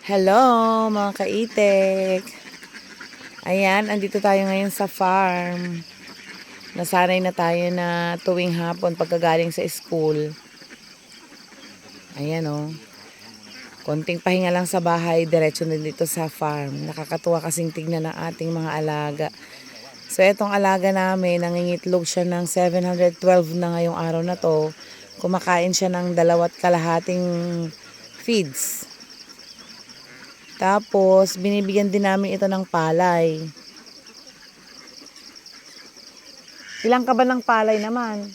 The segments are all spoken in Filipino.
Hello mga kaitek. Ayan, andito tayo ngayon sa farm. Nasanay na tayo na tuwing hapon pagkagaling sa school. Ayan o. Konting pahinga lang sa bahay, diretso na dito sa farm. Nakakatuwa kasing tignan ng ating mga alaga. So etong alaga namin, nangingitlog siya ng 712 na ngayong araw na to. Kumakain siya ng 2.5 feeds. Tapos, binibigyan din namin ito ng palay. Ilang kaban ng palay naman?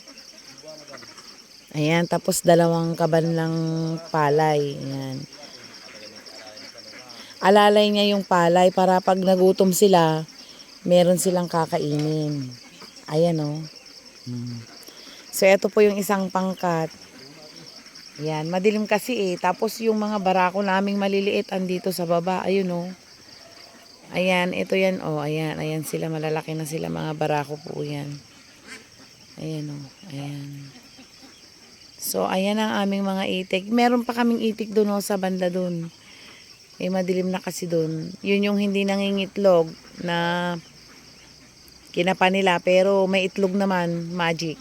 Ayan, tapos 2 kaban ng palay. Ayan. Alalay niya yung palay para pag nagutom sila, meron silang kakainin. Ayan o. So, ito po yung isang pangkat. Ayan, madilim kasi eh. Tapos yung mga barako naming maliliit andito sa baba. Ayun o. Ayan, ito yan o. Ayan, ayan sila. Malalaki na sila. Mga barako po yan. Ayan o. Ayan. So, ayan ang aming mga itik. Meron pa kaming itik doon o sa banda doon. Eh, madilim na kasi doon. Yun yung hindi nangingitlog na kinapa nila. Pero may itlog naman. Magic.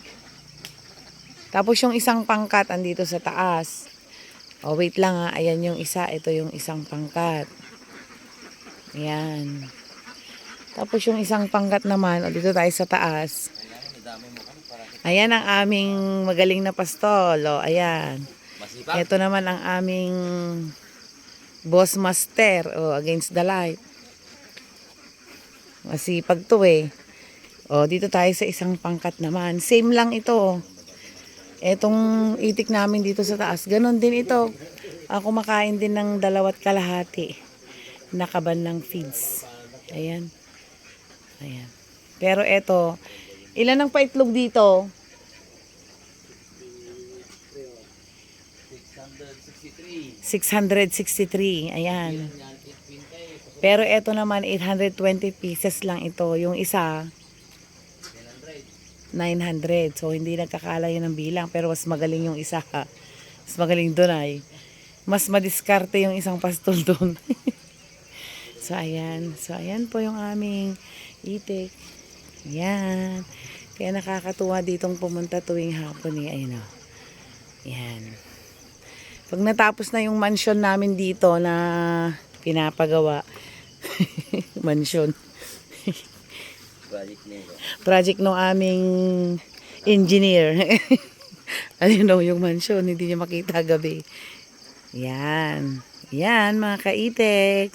Tapos yung isang pangkat andito sa taas. O, wait lang ha. Ayan yung isa. Ito yung isang pangkat. Ayan. Tapos yung isang pangkat naman. O, dito tayo sa taas. Ayan ang aming magaling na pastol. O, ayan. Ito naman ang aming boss master. O, against the light. Masipag to eh. O, dito tayo sa isang pangkat naman. Same lang ito. Etong itik namin dito sa taas. Ganon din ito. Ako kumakain din ng 2.5 na kaban ng feeds. Ayan. Ayan. Pero eto, ilan ang paitlog dito? 663. Ayan. Pero eto naman 820 pieces lang ito. Yung isa 900. So hindi nagkakalayo ng bilang, pero mas magaling yung isa. Mas magaling doon ay. Mas madiskarte yung isang pastol doon. So ayan. So ayan po yung aming itik. Ayan. Kaya nakakatuwa ditong pumunta tuwing hapon eh. Ayun o. Ayan. Pag natapos na yung mansion namin dito na pinapagawa. Mansion. Project ng aming engineer. Ayun o yung mansion. Hindi niya makita gabi. Yan. Yan mga kaitek.